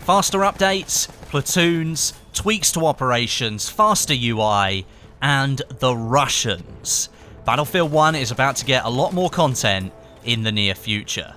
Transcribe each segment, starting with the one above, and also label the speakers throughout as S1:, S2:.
S1: Faster updates, platoons, tweaks to operations, faster UI, and the Russians. Battlefield 1 is about to get a lot more content in the near future.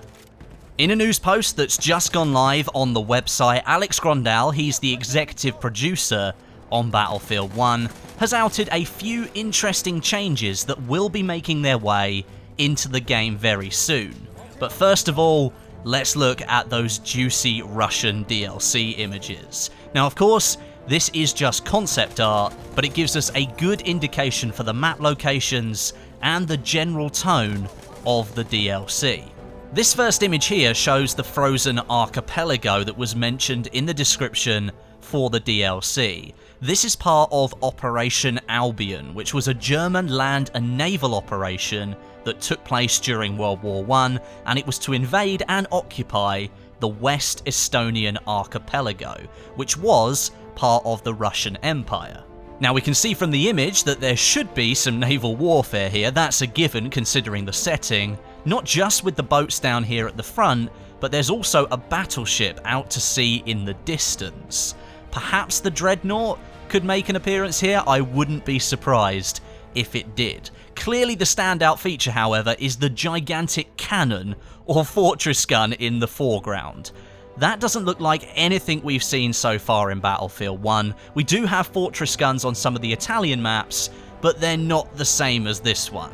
S1: In a news post that's just gone live on the website, Alex Grondal, he's the executive producer on Battlefield 1, has outed a few interesting changes that will be making their way into the game very soon. But first of all, let's look at those juicy Russian DLC images. Now, of course, this is just concept art, but it gives us a good indication for the map locations and the general tone of the DLC. This first image here shows the frozen archipelago that was mentioned in the description for the DLC. This is part of Operation Albion, which was a German land and naval operation that took place during World War I, and it was to invade and occupy the West Estonian archipelago, which was part of the Russian Empire. Now, we can see from the image that there should be some naval warfare here. That's a given considering the setting, not just with the boats down here at the front, but there's also a battleship out to sea in the distance. Perhaps the Dreadnought could make an appearance here. I wouldn't be surprised if it did. Clearly the standout feature, however, is the gigantic cannon or fortress gun in the foreground. That doesn't look like anything we've seen so far in Battlefield 1. We do have fortress guns on some of the Italian maps, but they're not the same as this one.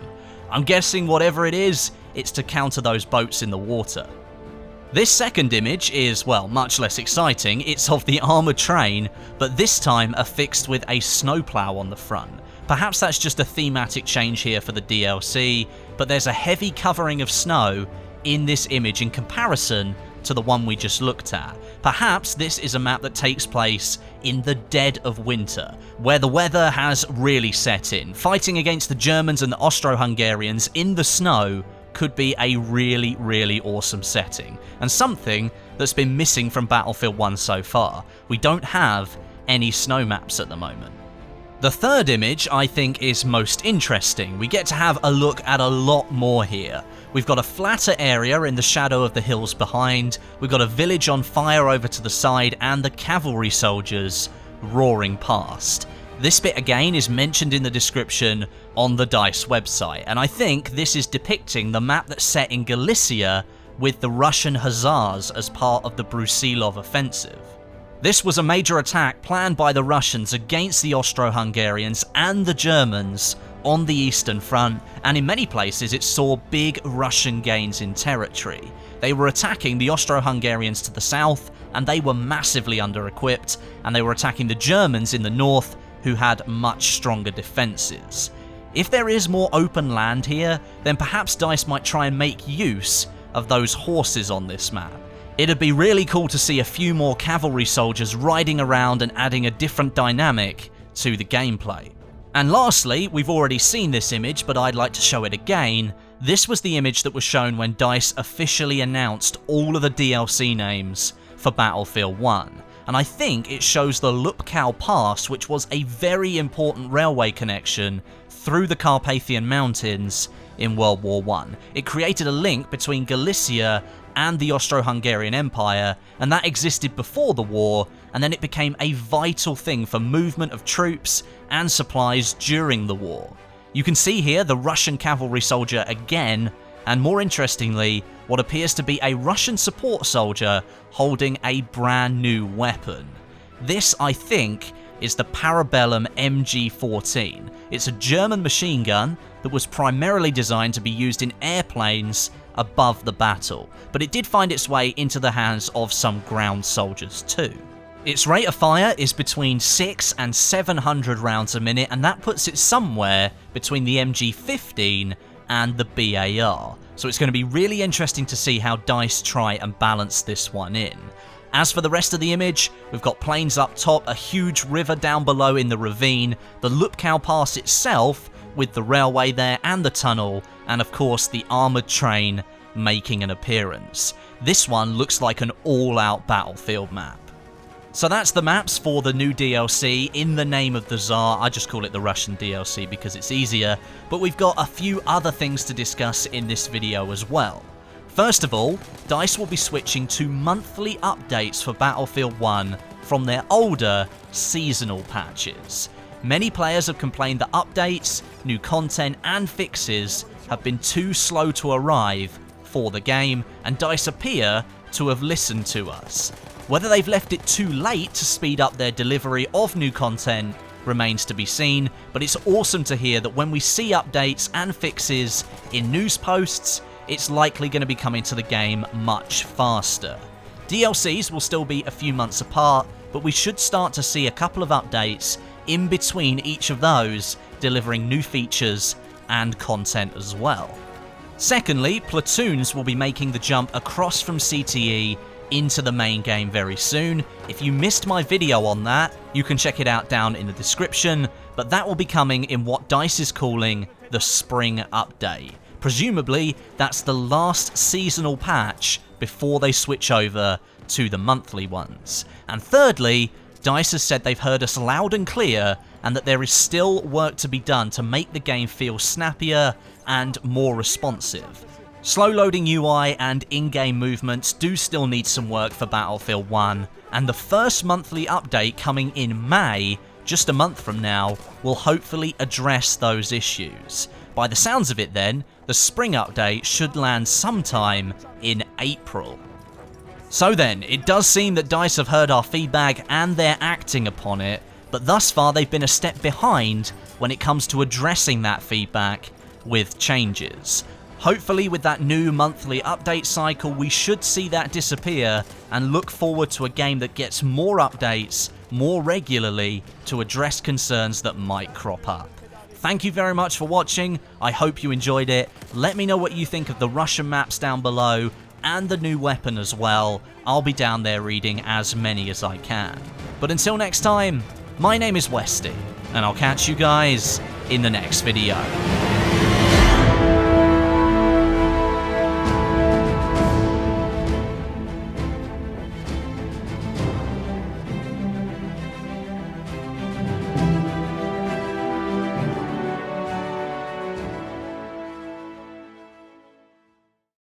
S1: I'm guessing whatever it is, it's to counter those boats in the water. This second image is, well, much less exciting. It's of the armoured train, but this time affixed with a snowplow on the front. Perhaps that's just a thematic change here for the DLC, but there's a heavy covering of snow in this image in comparison to the one we just looked at. Perhaps this is a map that takes place in the dead of winter, where the weather has really set in. Fighting against the Germans and the Austro-Hungarians in the snow could be a really, really awesome setting, and something that's been missing from Battlefield 1 so far. We don't have any snow maps at the moment. The third image I think is most interesting. We get to have a look at a lot more here. We've got a flatter area in the shadow of the hills behind, we've got a village on fire over to the side, and the cavalry soldiers roaring past. This bit again is mentioned in the description on the DICE website, and I think this is depicting the map that's set in Galicia with the Russian Hussars as part of the Brusilov offensive. This was a major attack planned by the Russians against the Austro-Hungarians and the Germans on the Eastern Front, and in many places it saw big Russian gains in territory. They were attacking the Austro-Hungarians to the south, and they were massively under-equipped, and they were attacking the Germans in the north, who had much stronger defences. If there is more open land here, then perhaps DICE might try and make use of those horses on this map. It'd be really cool to see a few more cavalry soldiers riding around and adding a different dynamic to the gameplay. And lastly, we've already seen this image, but I'd like to show it again. This was the image that was shown when DICE officially announced all of the DLC names for Battlefield 1. And I think it shows the Lupkow Pass, which was a very important railway connection through the Carpathian Mountains in World War I. It created a link between Galicia and the Austro-Hungarian Empire, and that existed before the war, and then it became a vital thing for movement of troops and supplies during the war. You can see here the Russian cavalry soldier again, and more interestingly, what appears to be a Russian support soldier holding a brand new weapon. This, I think, is the Parabellum Mg14. It's a German machine gun that was primarily designed to be used in airplanes above the battle, but it did find its way into the hands of some ground soldiers too. Its rate of fire is between 600 and 700 rounds a minute, and that puts it somewhere between the MG15 and the BAR. So it's going to be really interesting to see how DICE try and balance this one in. As for the rest of the image, we've got plains up top, a huge river down below in the ravine, the Lupkow Pass itself with the railway there and the tunnel, and of course the armoured train making an appearance. This one looks like an all-out Battlefield map. So that's the maps for the new DLC. In the name of the Tsar, I just call it the Russian DLC because it's easier, but we've got a few other things to discuss in this video as well. First of all, DICE will be switching to monthly updates for Battlefield 1 from their older seasonal patches. Many players have complained that updates, new content and fixes have been too slow to arrive for the game, and DICE appear to have listened to us. Whether they've left it too late to speed up their delivery of new content remains to be seen, but it's awesome to hear that when we see updates and fixes in news posts, it's likely going to be coming to the game much faster. DLCs will still be a few months apart, but we should start to see a couple of updates in between each of those, delivering new features and content as well. Secondly, platoons will be making the jump across from CTE into the main game very soon. If you missed my video on that, you can check it out down in the description, but that will be coming in what DICE is calling the Spring Update. Presumably, that's the last seasonal patch before they switch over to the monthly ones. And thirdly, DICE has said they've heard us loud and clear, and that there is still work to be done to make the game feel snappier and more responsive. Slow loading UI and in-game movements do still need some work for Battlefield 1, and the first monthly update coming in May, just a month from now, will hopefully address those issues. By the sounds of it then, the spring update should land sometime in April. So then, it does seem that DICE have heard our feedback and they're acting upon it, but thus far they've been a step behind when it comes to addressing that feedback with changes. Hopefully with that new monthly update cycle, we should see that disappear and look forward to a game that gets more updates more regularly to address concerns that might crop up. Thank you very much for watching. I hope you enjoyed it. Let me know what you think of the Russian maps down below and the new weapon as well. I'll be down there reading as many as I can. But until next time, my name is Westie, and I'll catch you guys in the next video.